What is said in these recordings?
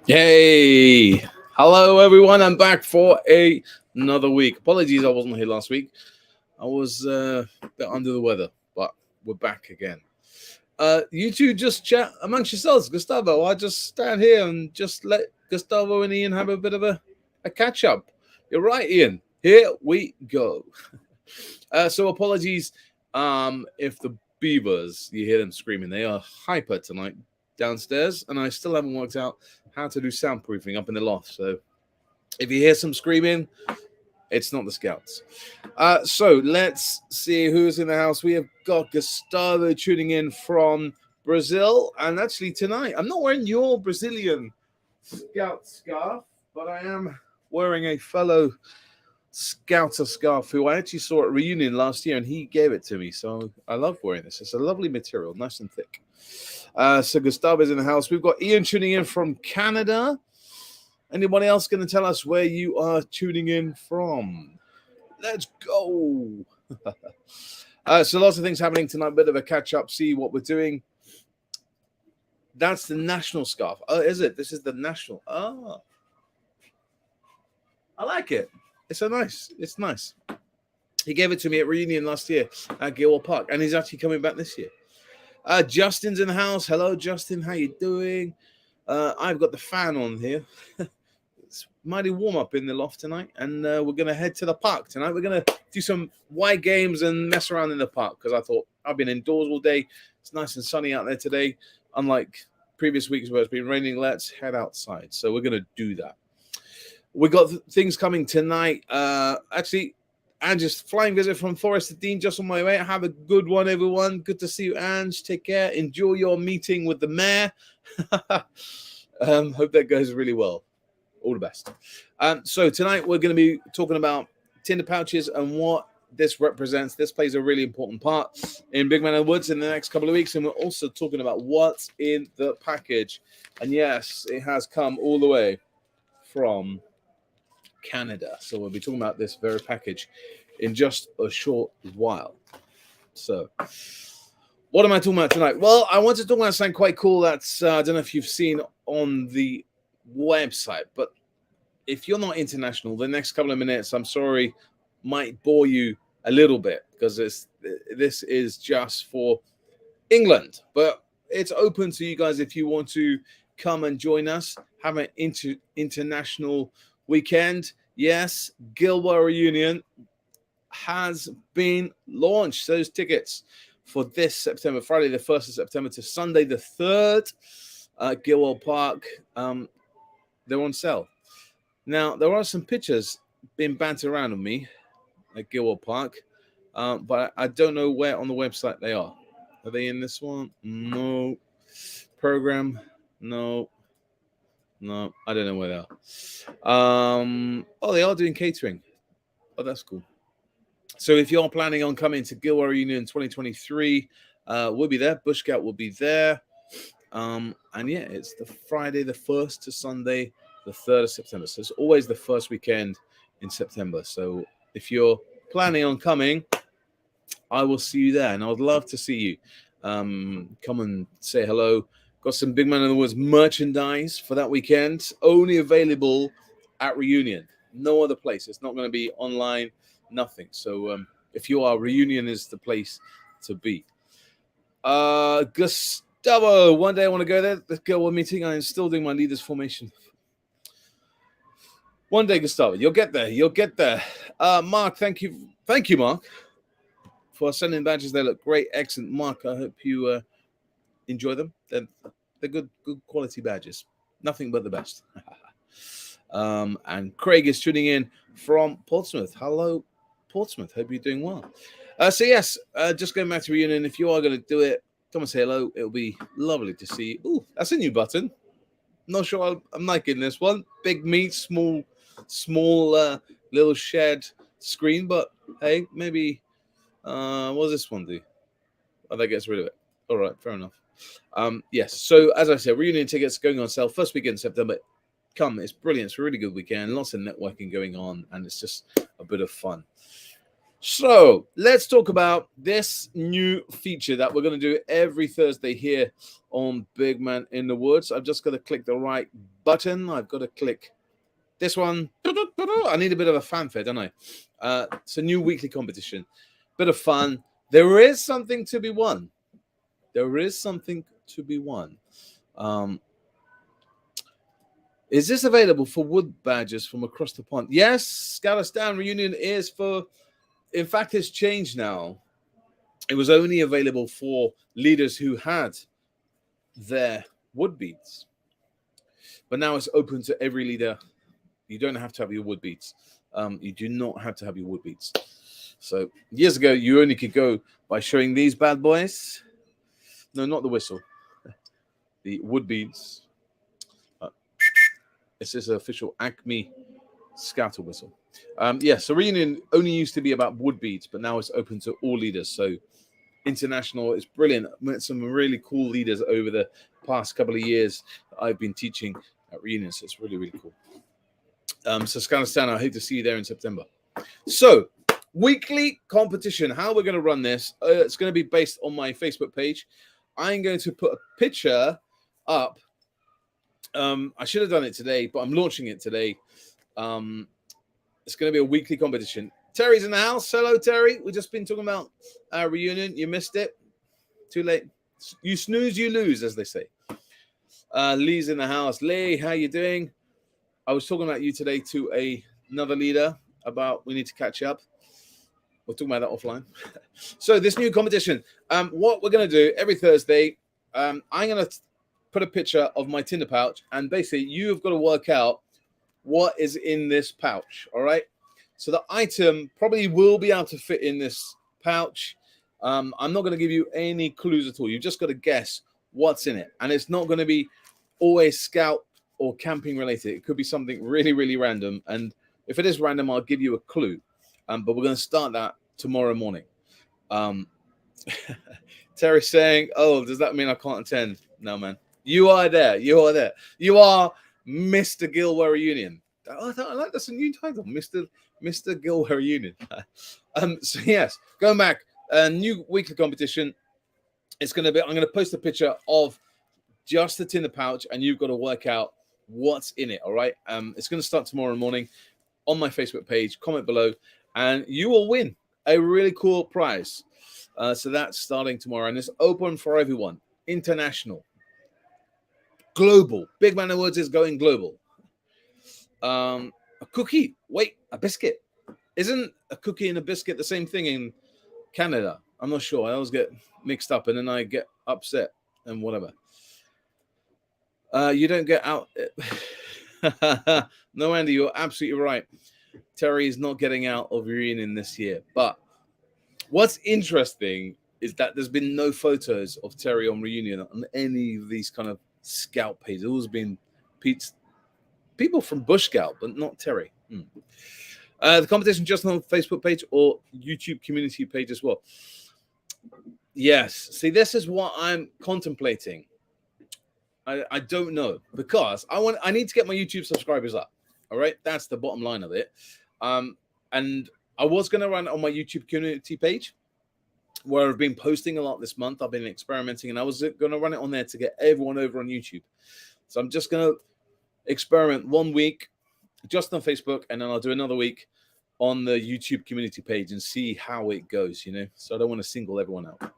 Hey, hello everyone. I'm back for another week. Apologies, I wasn't here last week. I was a bit under the weather, but we're back again. You two just chat amongst yourselves, Gustavo. I just stand here and just let Gustavo and Ian have a bit of a catch up. You're right, Ian. Here we go. So apologies if the beavers, you hear them screaming. They are hyper tonight downstairs, and I still haven't worked out how to do soundproofing up in the loft. So if you hear some screaming, it's not the scouts. So let's see who's in the house. We have got Gustavo tuning in from Brazil, and actually tonight I'm not wearing your Brazilian scout scarf, but I am wearing a fellow Scouter scarf who I actually saw at reunion last year, and he gave it to me. So I love wearing this. It's a lovely material, nice and thick. So Gustavo's in the house. We've got Ian tuning in from Canada. Anybody else going to tell us where you are tuning in from? Let's go. So lots of things happening tonight. Bit of a catch up. See what we're doing. That's the national scarf. Oh, is it? This is the national. Oh, I like it. It's nice. He gave it to me at reunion last year at Gilwell Park, and he's actually coming back this year. Justin's in the house. Hello, Justin. How you doing? I've got the fan on here. It's mighty warm up in the loft tonight, and we're going to head to the park tonight. We're going to do some wide games and mess around in the park because I thought I've been indoors all day. It's nice and sunny out there today, unlike previous weeks where it's been raining. Let's head outside. So we're going to do that. We got things coming tonight. Actually, Ange's flying visit from Forest Dean just on my way. Have a good one, everyone. Good to see you, Ange. Take care. Enjoy your meeting with the mayor. Hope that goes really well. All the best. So tonight we're going to be talking about tinder pouches and what this represents. This plays a really important part in Big Man in the Woods in the next couple of weeks. And we're also talking about what's in the package. And yes, it has come all the way from Canada. So we'll be talking about this very package in just a short while. So what am I talking about tonight? Well, I want to talk about something quite cool that's I don't know if you've seen on the website, but if you're not international, the next couple of minutes, I'm sorry, might bore you a little bit because this is just for England, but it's open to you guys if you want to come and join us, have an international weekend. Yes, Gilwell Reunion has been launched. Those tickets for this September, Friday the 1st of September to Sunday the 3rd at Gilwell Park, they're on sale. Now, there are some pictures being bantered around of me at Gilwell Park, but I don't know where on the website they are. Are they in this one? No. Program? No, I don't know where they are. Oh, they are doing catering. Oh, that's cool. So if you're planning on coming to Gilwell Reunion 2023, we'll be there. Bush Scout will be there. And yeah, it's the Friday the 1st to Sunday the 3rd of September. So it's always the first weekend in September. So if you're planning on coming, I will see you there. And I would love to see you. Come and say hello. Got some Big Man in the Woods merchandise for that weekend. Only available at Reunion. No other place. It's not going to be online. Nothing. So if you are, Reunion is the place to be. Gustavo, one day I want to go there. Let's go one meeting. I am still doing my leaders formation. One day, Gustavo, you'll get there. Mark, thank you, Mark, for sending badges. They look great, excellent. Mark, I hope you enjoy them. They're good quality badges. Nothing but the best. And Craig is tuning in from Portsmouth. Hello, Portsmouth. Hope you're doing well. So yes, just going back to Reunion. If you are going to do it, come and say hello. It'll be lovely to see you. Ooh, that's a new button. Not sure I'm liking this one. Big meat, small little shared screen. But hey, maybe what does this one do? Oh, that gets rid of it. All right, fair enough. Yes. So as I said, Reunion tickets going on sale first weekend in September. Come, it's brilliant. It's a really good weekend. Lots of networking going on, and it's just a bit of fun. So let's talk about this new feature that we're going to do every Thursday here on Big Man in the Woods. I've just got to click the right button. I've got to click this one. I need a bit of a fanfare, don't I? It's a new weekly competition. Bit of fun. There is something to be won. There is something to be won. Is this available for wood badgers from across the pond? Yes, Scouty reunion is for. In fact, it's changed now. It was only available for leaders who had their wood beads, but now it's open to every leader. You don't have to have your wood beads. You do not have to have your wood beads. So years ago, you only could go by showing these bad boys. No, not the whistle. The wood beads. This is an official Acme Scouter whistle. So reunion only used to be about wood beads, but now it's open to all leaders. So international is brilliant. I met some really cool leaders over the past couple of years that I've been teaching at reunion. So it's really, really cool. So Scouty, I hope to see you there in September. So weekly competition. How we're going to run this? It's going to be based on my Facebook page. I'm going to put a picture up. I should have done it today, but I'm launching it today. It's going to be a weekly competition. Terry's in the house. Hello, Terry. We've just been talking about our reunion. You missed it. Too late. You snooze, you lose, as they say. Lee's in the house. Lee, how you doing? I was talking about you today to another leader about we need to catch up. We're talking about that offline. So this new competition, what we're going to do every Thursday, I'm going to put a picture of my Tinder pouch, and basically you have got to work out what is in this pouch. All right. So the item probably will be able to fit in this pouch. I'm not going to give you any clues at all. You've just got to guess what's in it. And it's not going to be always scout or camping related. It could be something really, really random. And if it is random, I'll give you a clue. But we're going to start that tomorrow morning. Terry's saying, oh, does that mean I can't attend? No, man. You are there. You are there. You are Mr. Gilwell Reunion. I like that's a new title, Mr. Gilwell Reunion. So yes, going back, a new weekly competition. It's going to be. I'm going to post a picture of just the Tinder pouch, and you've got to work out what's in it. All right. It's going to start tomorrow morning on my Facebook page. Comment below, and you will win a really cool prize. So that's starting tomorrow, and it's open for everyone. International. Global. Big Man Awards is going global. A cookie. Wait, a biscuit. Isn't a cookie and a biscuit the same thing in Canada? I'm not sure. I always get mixed up and then I get upset and whatever. You don't get out. No, Andy, you're absolutely right. Terry is not getting out of reunion this year. But what's interesting is that there's been no photos of Terry on reunion on any of these kind of scout pages. It's always been people from Bush Scout, but not Terry. The competition just on Facebook page or YouTube community page as well. Yes. See, this is what I'm contemplating. I don't know because I need to get my YouTube subscribers up. All right. That's the bottom line of it. And I was going to run on my YouTube community page where I've been posting a lot this month. I've been experimenting and I was going to run it on there to get everyone over on YouTube. So I'm just going to experiment 1 week just on Facebook, and then I'll do another week on the YouTube community page and see how it goes, So I don't want to single everyone out.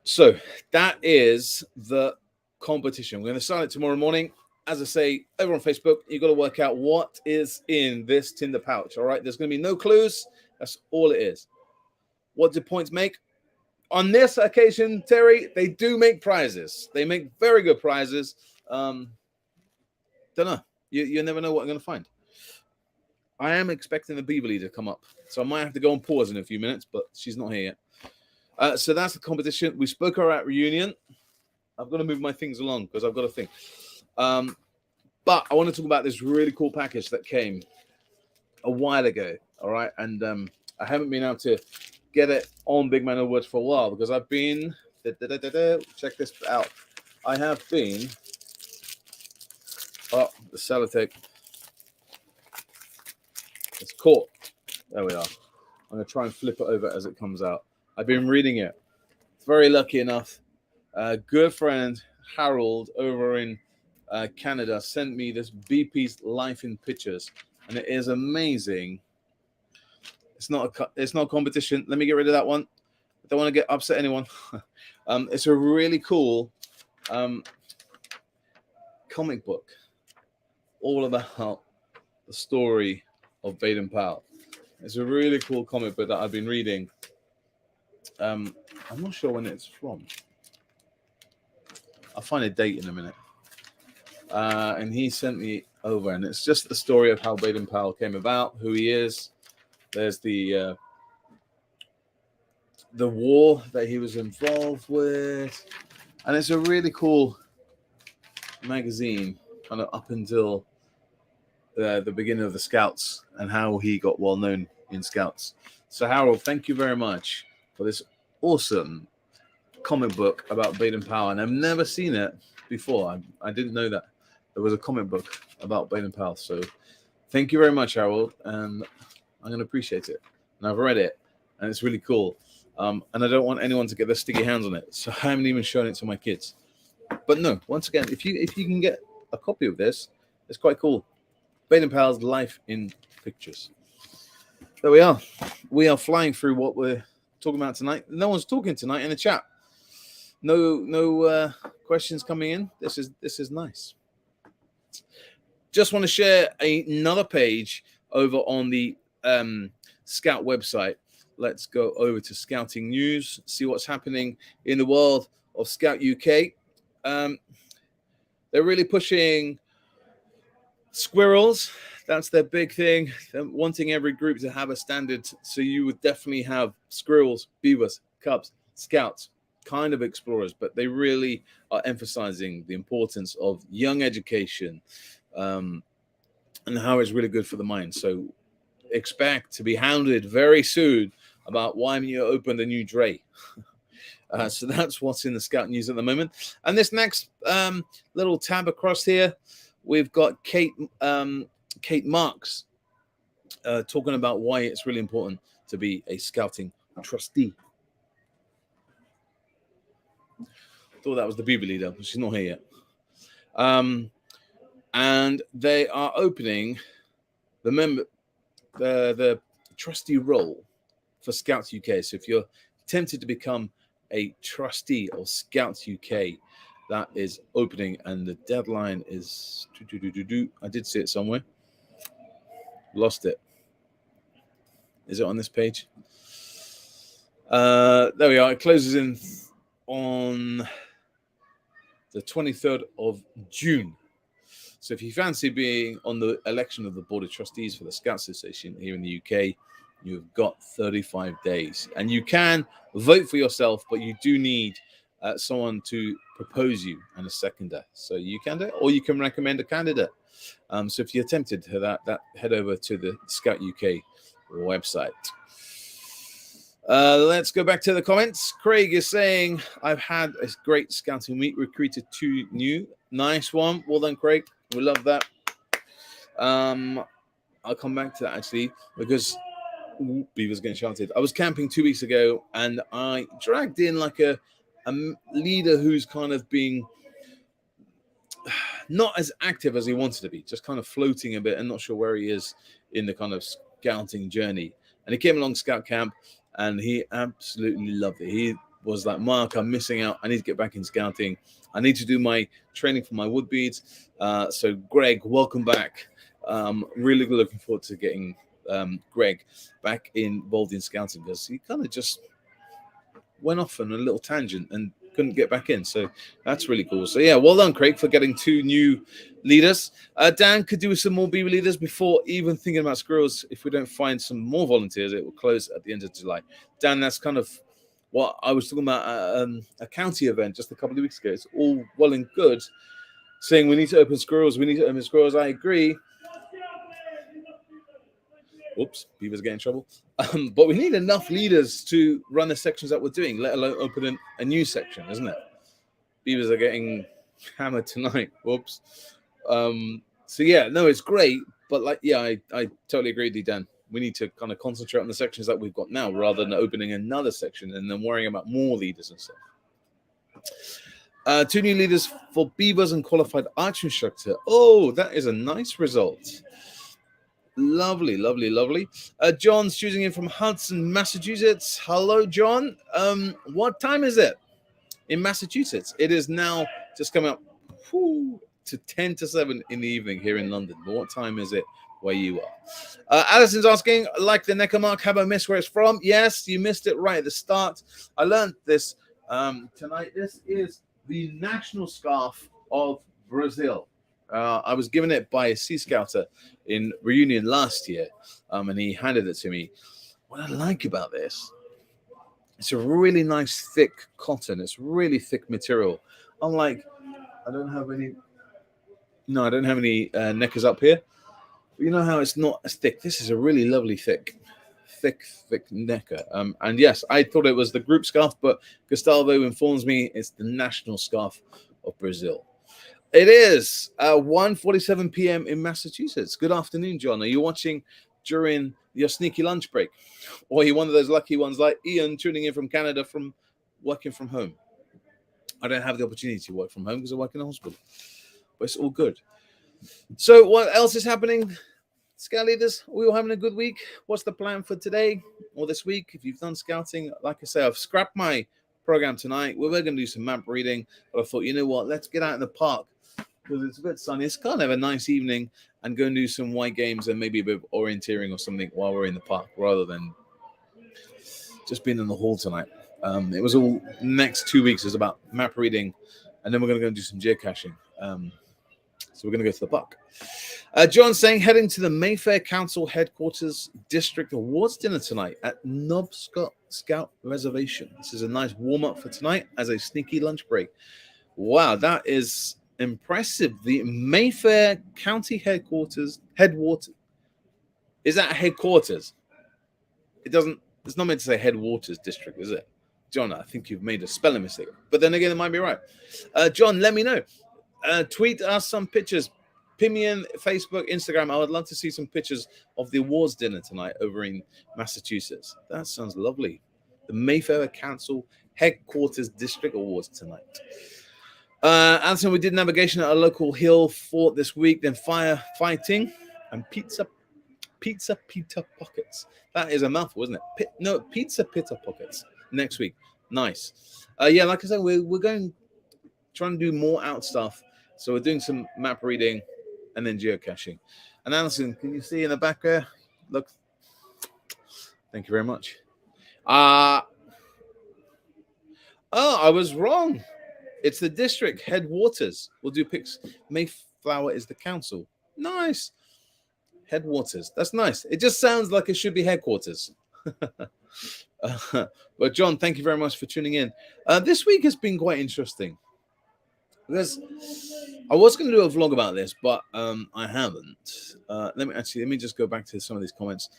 So that is the competition. We're going to start it tomorrow morning. As I say, over on Facebook, you've got to work out what is in this Tinder pouch, all right? There's going to be no clues. That's all it is. What do points make? On this occasion, Terry, they do make prizes. They make very good prizes. Don't know. You never know what I'm going to find. I am expecting the Beaverly to come up, so I might have to go on pause in a few minutes, but she's not here yet. So that's the competition. We spoke her at reunion. I've got to move my things along because I've got to think. But I want to talk about this really cool package that came a while ago, all right? And I haven't been able to get it on Big Man Awards for a while because I've been... Check this out. I have been... Oh, the sellotape. It's caught. There we are. I'm going to try and flip it over as it comes out. I've been reading it. Very lucky enough. A good friend, Harold, over in Canada, sent me this BP's Life in Pictures, and it is amazing. It's not a competition. Let me get rid of that one. I don't want to get upset anyone. It's a really cool comic book, all about the story of Baden-Powell. It's a really cool comic book that I've been reading. I'm not sure when it's from. I'll find a date in a minute. And he sent me over, and it's just the story of how Baden-Powell came about, who he is. There's the war that he was involved with, and it's a really cool magazine, kind of up until the beginning of the Scouts and how he got well known in Scouts. So Harold, thank you very much for this awesome comic book about Baden-Powell, and I've never seen it before. I didn't know that there was a comic book about Baden-Powell. So thank you very much, Harold, and I'm going to appreciate it. And I've read it, and it's really cool. And I don't want anyone to get their sticky hands on it, so I haven't even shown it to my kids. But no, once again, if you can get a copy of this, it's quite cool. Baden-Powell's Life in Pictures. There we are. We are flying through what we're talking about tonight. No one's talking tonight in the chat. No questions coming in. This is nice. Just want to share another page over on the Scout website. Let's go over to Scouting News, see what's happening in the world of Scout UK. They're really pushing squirrels. That's their big thing. They're wanting every group to have a standard. So you would definitely have squirrels, beavers, cubs, scouts, kind of explorers, but they really are emphasizing the importance of young education and how it's really good for the mind. So expect to be hounded very soon about why haven't you opened a new Dre. So that's what's in the Scout News at the moment. And this next little tab across here, we've got Kate Marks talking about why it's really important to be a scouting trustee. Thought that was the Beaver leader, but she's not here yet. And they are opening the trustee role for Scouts UK. So if you're tempted to become a trustee of Scouts UK, that is opening, and the deadline is I did see it somewhere. Lost it. Is it on this page? There we are. It closes in on the 23rd of June. So if you fancy being on the election of the Board of Trustees for the Scouts Association here in the UK, you've got 35 days. And you can vote for yourself, but you do need someone to propose you and a seconder. So you can do it, or you can recommend a candidate. So if you're tempted to that, head over to the Scout UK website. Let's go back to the comments. Craig is saying, I've had a great scouting week, recruited 2 new. Nice one. Well done, Craig. We love that. I'll come back to that actually, because Beaver's getting shouted. I was camping 2 weeks ago, and I dragged in like a leader who's kind of being not as active as he wanted to be, just kind of floating a bit and not sure where he is in the kind of scouting journey. And he came along Scout Camp, and he absolutely loved it. He was like, Mark, I'm missing out. I need to get back in scouting. I need to do my training for my wood beads. So Greg, welcome back. Really looking forward to getting Greg back involved in scouting, because he kind of just went off on a little tangent and couldn't get back in. So that's really cool. So yeah, well done, Craig, for getting 2 new leaders. Dan could do with some more Beaver leaders before even thinking about squirrels. If we don't find some more volunteers, it will close at the end of July. Dan, that's kind of what I was talking about at a county event just a couple of weeks ago. It's all well and good saying we need to open squirrels. We need to open squirrels. I agree. Oops, Beaver's getting in trouble. But we need enough leaders to run the sections that we're doing, let alone open a new section, isn't it? Beavers are getting hammered tonight. Whoops. So yeah, no, it's great. But like, yeah, I totally agree with you, Dan. we need to kind of concentrate on the sections that we've got now rather than opening another section and then worrying about more leaders and stuff. 2 new leaders for Beavers and qualified archery instructor. Oh, that is a nice result. Lovely, lovely, lovely. John's choosing in from Hudson, Massachusetts. Hello, John. What time is it in Massachusetts? It is now just coming up to 10 to 7 in the evening here in London. But what time is it where you are? Allison's asking, like the Necker mark, have I missed where it's from? Yes, you missed it right at the start. I learned this tonight. This is the national scarf of Brazil. I was given it by a Sea Scouter in Reunion last year, and he handed it to me. What I like about this, it's a really nice thick cotton. It's really thick material. Unlike, I don't have any neckers up here. But you know how it's not as thick. This is a really lovely thick necker. And yes, I thought it was the group scarf, but Gustavo informs me it's the national scarf of Brazil. It is 1:47 p.m. in Massachusetts. Good afternoon, John. Are you watching during your sneaky lunch break? Or are you one of those lucky ones like Ian tuning in from Canada from working from home? I don't have the opportunity to work from home because I work in a hospital. But it's all good. So what else is happening? Scout leaders, we all having a good week. What's the plan for today or this week? If you've done scouting, like I say, I've scrapped my program tonight. We were going to do some map reading, but I thought, you know what? Let's get out in the park because it's a bit sunny. It's kind of a nice evening and go and do some white games and maybe a bit of orienteering or something while we're in the park rather than just being in the hall tonight. It was all next 2 weeks is about map reading, and then we're going to go and do some geocaching. So we're going to go to the park. John saying, heading to the Mayfair Council Headquarters District Awards dinner tonight at Knobscot Scout Reservation. This is a nice warm-up for tonight as a sneaky lunch break. Wow, that is impressive. The Mayfair County Headquarters. Is that headquarters? It's not meant to say Headwaters District, is it? John, I think you've made a spelling mistake. But then again, it might be right. John, let me know. Tweet us some pictures. Pin me in Facebook, Instagram. I would love to see some pictures of the awards dinner tonight over in Massachusetts. That sounds lovely. The Mayfair Council Headquarters District Awards tonight. Anson, we did navigation at a local hill fort this week, then firefighting and pizza pockets. That is a mouthful, isn't it? Pizza pockets next week. Nice. Yeah, like I said, we're trying to do more out stuff. So we're doing some map reading and then geocaching. And Alison, can you see in the back there? Look. Thank you very much. I was wrong. It's the district headwaters. We'll do pics. Mayflower is the council. Nice. Headwaters. That's nice. It just sounds like it should be headquarters. But John, thank you very much for tuning in. This week has been quite interesting. Because I was going to do a vlog about this, but I haven't. Let me just go back to some of these comments.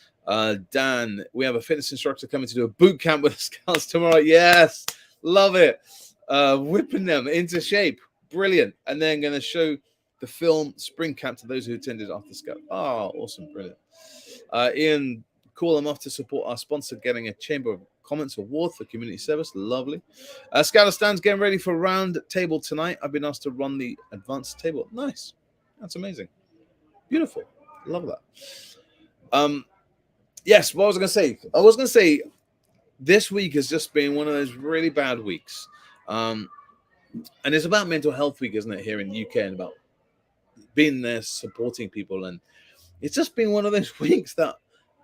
Dan, we have a fitness instructor coming to do a boot camp with the Scouts tomorrow. Yes, love it. Whipping them into shape. Brilliant. And then going to show the film Spring Camp to those who attended after Scout. Oh, awesome. Brilliant. Ian, call them off to support our sponsor getting a Chamber of Comments award for community service. Lovely. Scouter stands getting ready for round table tonight. I've been asked to run the advanced table. Nice. That's amazing. Beautiful. Love that. Yes, what was I going to say? I was going to say this week has just been one of those really bad weeks. And it's about mental health week, isn't it, here in the UK, and about being there supporting people. And it's just been one of those weeks that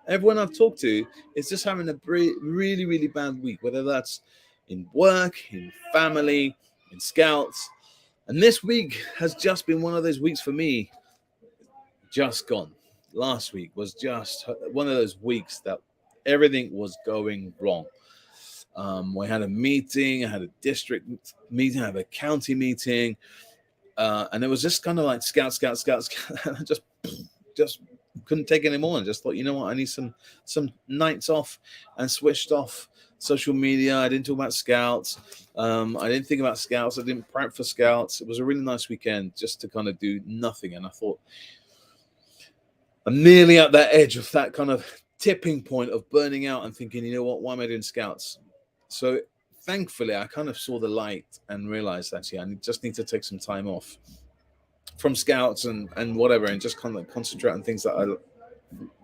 everyone I've talked to is just having a really, really bad week, whether that's in work, in family, in Scouts. And this week has just been one of those weeks for me, just gone. Last week was just one of those weeks that everything was going wrong. We had a meeting, I had a district meeting, I had a county meeting, and it was just kind of like scout. And I just couldn't take it anymore and just thought, you know what, I need some nights off, and switched off social media. I didn't talk about Scouts. I didn't think about Scouts. I didn't prep for Scouts. It was a really nice weekend just to kind of do nothing. And I thought, I'm nearly at that edge of that kind of tipping point of burning out and thinking, you know what, why am I doing Scouts? So thankfully, I kind of saw the light and realized actually I just need to take some time off from Scouts and whatever, and just kind of concentrate on things that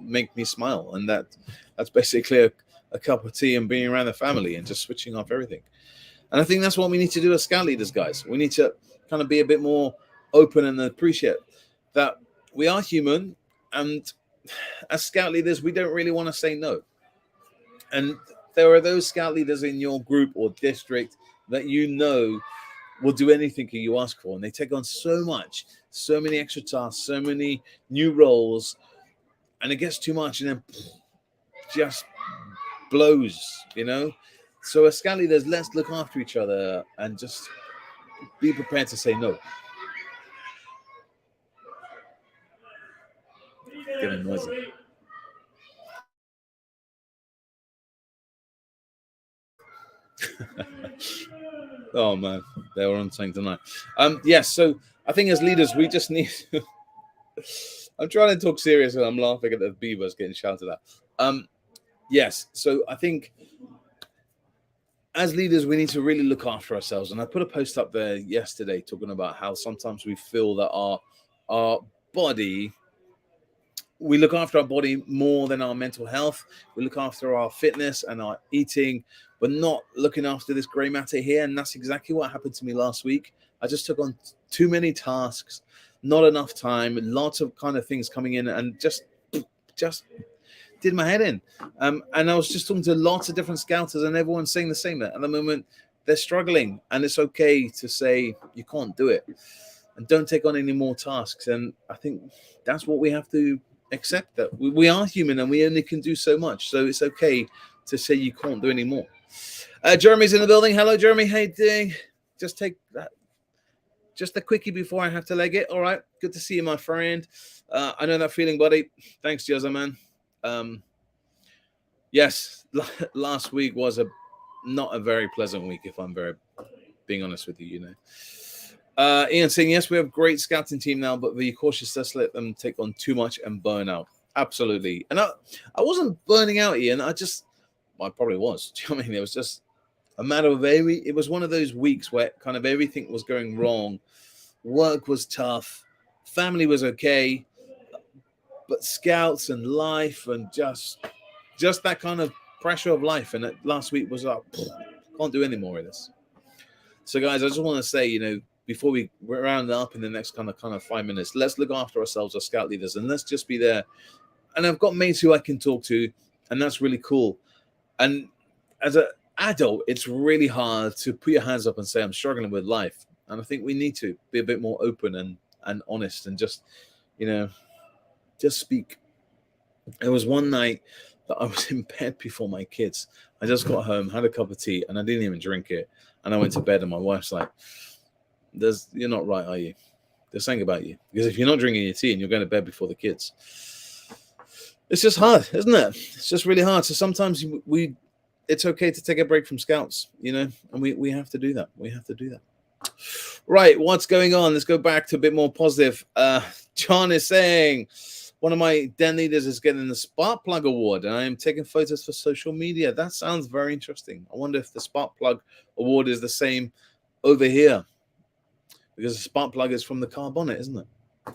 make me smile, and that's basically a cup of tea and being around the family and just switching off everything. And I think that's what we need to do as Scout leaders, guys. We need to kind of be a bit more open and appreciate that we are human, and as Scout leaders, we don't really want to say no. And there are those Scout leaders in your group or district that you know will do anything you ask for, and they take on so much, so many extra tasks, so many new roles, and it gets too much, and then just blows, you know. So as Scout leaders, let's look after each other and just be prepared to say no. Getting noisy. Oh man, they were on something tonight. Yes, so I think as leaders, we just need. I'm trying to talk serious and I'm laughing at the beavers getting shouted at. Yes, so I think as leaders, we need to really look after ourselves. And I put a post up there yesterday talking about how sometimes we feel that our body, we look after our body more than our mental health. We look after our fitness and our eating, but not looking after this grey matter here. And that's exactly what happened to me last week. I just took on too many tasks, not enough time, lots of kind of things coming in, and just did my head in. And I was just talking to lots of different scouters, and everyone's saying the same. At the moment, they're struggling, and it's okay to say you can't do it and don't take on any more tasks. And I think that's what we have to accept, that we are human and we only can do so much. So it's okay to say you can't do any more. Jeremy's in the building. Hello, Jeremy. How you doing? Just take that. Just a quickie before I have to leg it. All right. Good to see you, my friend. I know that feeling, buddy. Thanks, Jezza, man. Yes, last week was not a very pleasant week, if I'm being honest with you, you know. Ian saying, yes, we have a great scouting team now, but be cautious, just let them take on too much and burn out. Absolutely. And I wasn't burning out, Ian. I probably was. Do you know what I mean? It was just a matter of it was one of those weeks where kind of everything was going wrong. Work was tough. Family was okay. But scouts and life and just that kind of pressure of life. And last week was like, can't do any more of this. So, guys, I just want to say, you know, before we round up in the next kind of 5 minutes, let's look after ourselves as scout leaders and let's just be there. And I've got mates who I can talk to, and that's really cool. And as an adult, it's really hard to put your hands up and say, I'm struggling with life. And I think we need to be a bit more open and honest and just, you know, just speak. It was one night that I was in bed before my kids. I just got home, had a cup of tea, and I didn't even drink it. And I went to bed, and my wife's like, you're not right, are you? There's something about you. Because if you're not drinking your tea and you're going to bed before the kids, it's just hard, isn't it? It's just really hard. So sometimes it's okay to take a break from scouts, you know, and we have to do that. We have to do that. Right, what's going on? Let's go back to a bit more positive. John is saying, one of my den leaders is getting the Spark Plug Award, and I am taking photos for social media. That sounds very interesting. I wonder if the Spark Plug Award is the same over here, because the Spark Plug is from the car bonnet, isn't it?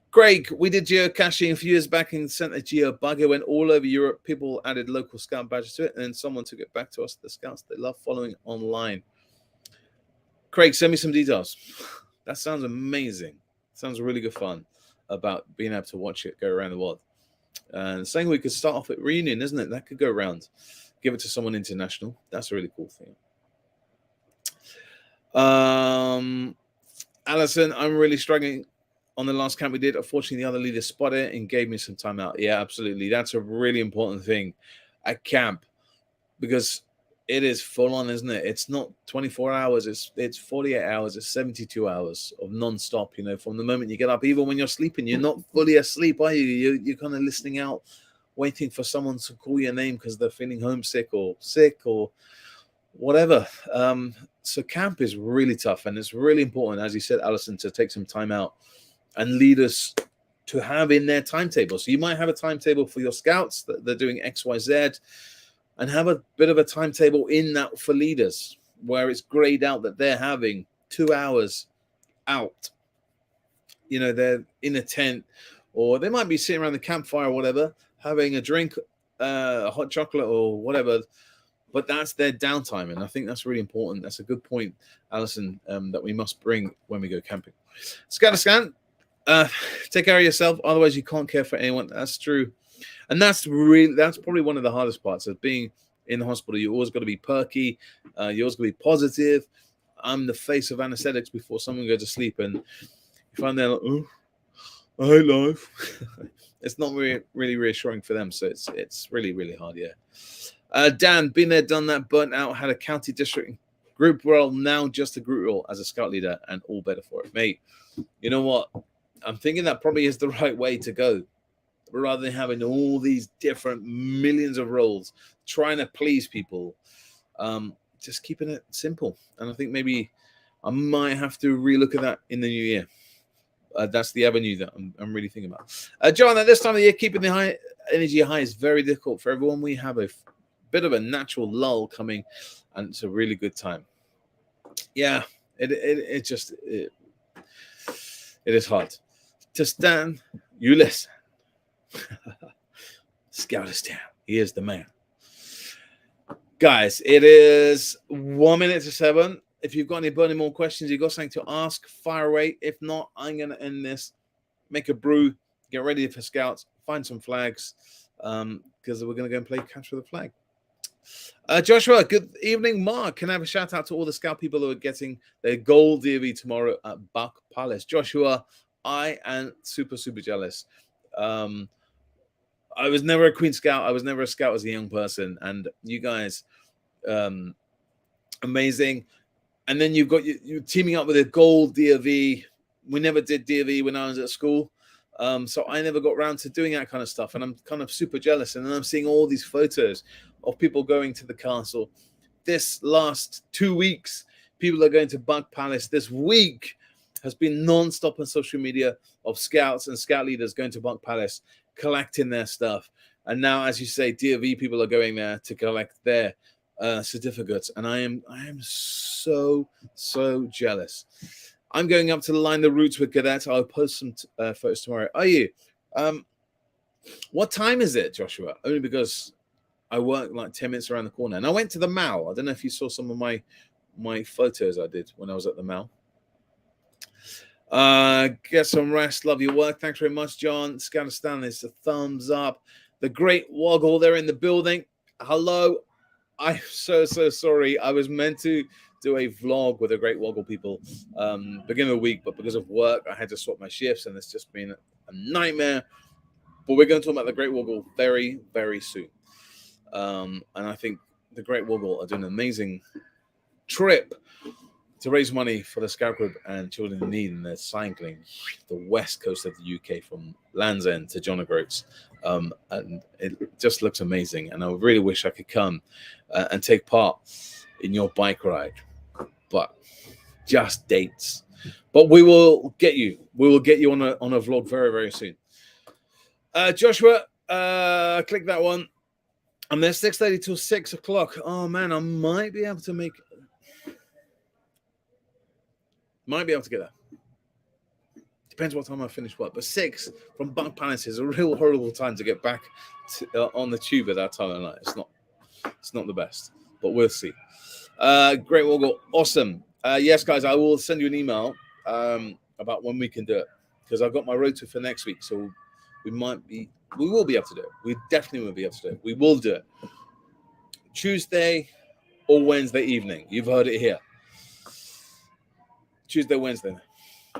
Greg, we did geocaching a few years back and sent a geo bug. It went all over Europe. People added local scout badges to it, and then someone took it back to us. The scouts, they love following online. Craig, send me some details. That sounds amazing. Sounds really good fun about being able to watch it go around the world. And saying we could start off at Reunion, isn't it? That could go around. Give it to someone international. That's a really cool thing. Alison, I'm really struggling on the last camp we did. Unfortunately, the other leader spotted it and gave me some time out. Yeah, absolutely. That's a really important thing at camp, because it is full on, isn't it? It's not 24 hours. It's 48 hours. It's 72 hours of non-stop, you know, from the moment you get up. Even when you're sleeping, you're not fully asleep, are you? You're kind of listening out, waiting for someone to call your name because they're feeling homesick or sick or whatever. So camp is really tough, and it's really important, as you said, Alison, to take some time out and leaders to have in their timetable. So you might have a timetable for your scouts that they're doing X, Y, Z, and have a bit of a timetable in that for leaders where it's grayed out that they're having 2 hours out. You know, they're in a tent, or they might be sitting around the campfire or whatever, having a drink, hot chocolate or whatever. But that's their downtime, and I think that's really important. That's a good point, Alison, that we must bring when we go camping. Scan, take care of yourself. Otherwise, you can't care for anyone. That's true, and that's probably one of the hardest parts of being in the hospital. You always got to be perky. You always got to be positive. I'm the face of anesthetics before someone goes to sleep, and you find they're like, oh, I hate life. It's not really reassuring for them. So it's really, really hard. Yeah. Dan, been there, done that, burnt out, had a county district group role, now just a group role as a scout leader, and all better for it. Mate, you know what? I'm thinking that probably is the right way to go. Rather than having all these different millions of roles, trying to please people, just keeping it simple. And I think maybe I might have to relook at that in the new year. That's the avenue that I'm really thinking about. John, at this time of the year, keeping the high energy high is very difficult for everyone. We have a bit of a natural lull coming, and it's a really good time. Yeah, it is hard to stand. You listen. Scoutistan, he is the man. Guys, it is 1 minute to 7. If you've got any burning more questions, you've got something to ask, fire away. If not, I'm going to end this. Make a brew, get ready for scouts, find some flags, because we're going to go and play Catch with the Flag. Joshua, good evening. Mark, can I have a shout out to all the scout people who are getting their gold DV tomorrow at Buck Palace? Joshua, I am super, super jealous. I was never a Queen Scout. I was never a scout as a young person. And you guys, amazing. And then you've got you teaming up with a gold DV. We never did DV when I was at school. So I never got around to doing that kind of stuff. And I'm kind of super jealous. And then I'm seeing all these photos of people going to the castle. This last 2 weeks, people are going to Buck Palace. This week has been non-stop on social media of scouts and scout leaders going to Buck Palace, collecting their stuff. And now, as you say, DV people are going there to collect their certificates. And I am so jealous. I'm going up to line the routes with cadets. I'll post some photos tomorrow. Are you? What time is it, Joshua? Only because I work like 10 minutes around the corner. And I went to the Mall. I don't know if you saw some of my photos I did when I was at the Mall. Get some rest. Love your work. Thanks very much, John. Scoutistan is a thumbs up. The Great Woggle, they're in the building. Hello. I'm so sorry. I was meant to do a vlog with the Great Woggle people beginning of the week, but because of work, I had to swap my shifts, and it's just been a nightmare. But we're going to talk about the Great Woggle very, very soon. And I think the Great Woggle are doing an amazing trip to raise money for the Scout Group and children in need, and they're cycling the west coast of the UK from Land's End to John O'Groats. And it just looks amazing. And I really wish I could come and take part in your bike ride, but just dates. But we will get you. We will get you on a vlog very, very soon. Joshua, click that one. I'm there 6:30 till 6 o'clock. Oh man, I might be able to make. Might be able to get there. Depends what time I finish work. But 6 from Buck Palace is a real horrible time to get back on the tube at that time of night. It's not the best, but we'll see. Great Woggle, awesome. Yes, guys, I will send you an email about when we can do it, because I've got my rota for next week. So we will be able to do it. We definitely will be able to do it. We will do it Tuesday or Wednesday evening. You've heard it here. Tuesday, Wednesday.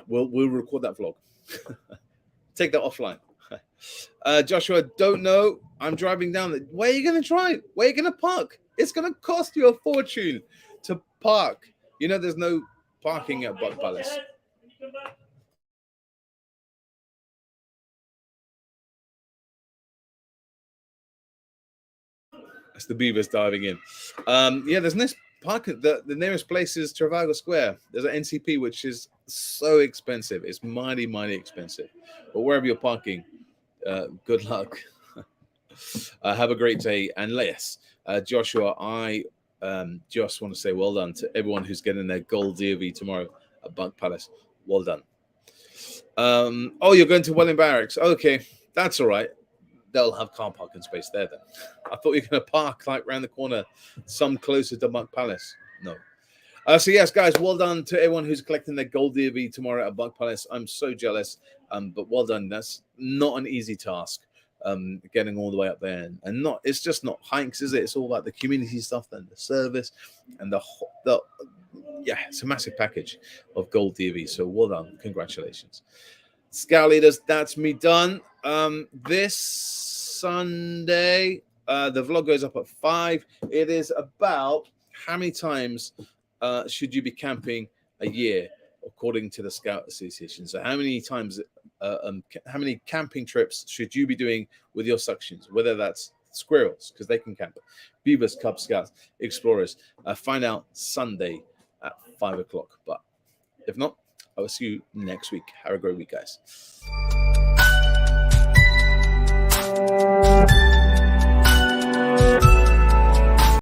We'll record that vlog. Take that offline. Joshua, don't know. I'm driving down. Where are you going to drive? Where are you going to park? It's going to cost you a fortune to park. You know, there's no parking at Buck Palace. That's the beavers diving in. Yeah, there's no the nearest place is Trafalgar Square. There's an NCP, which is so expensive. It's mighty, mighty expensive. But wherever you're parking, good luck. Have a great day. And yes, Joshua, I just want to say well done to everyone who's getting their gold DOV tomorrow at Bunk Palace. Well done. Oh, you're going to Welling Barracks. Okay, that's all right. They'll have car parking space there then. I thought you were going to park like around the corner, some closer to Bunk Palace. No. So yes, guys, well done to everyone who's collecting their gold DOV tomorrow at Bunk Palace. I'm so jealous, but well done. That's not an easy task. Getting all the way up there and it's just not hikes, is it? It's all about the community stuff and the service and the it's a massive package of gold DV. So well done, congratulations, Scout leaders. That's me done. This Sunday, the vlog goes up at 5. It is about how many times should you be camping a year, according to the Scout Association. So how many times, how many camping trips should you be doing with your suctions, whether that's squirrels, because they can camp, beavers, Cub Scouts, explorers. Find out Sunday at 5 o'clock. But if not, I will see you next week. Have a great week, guys.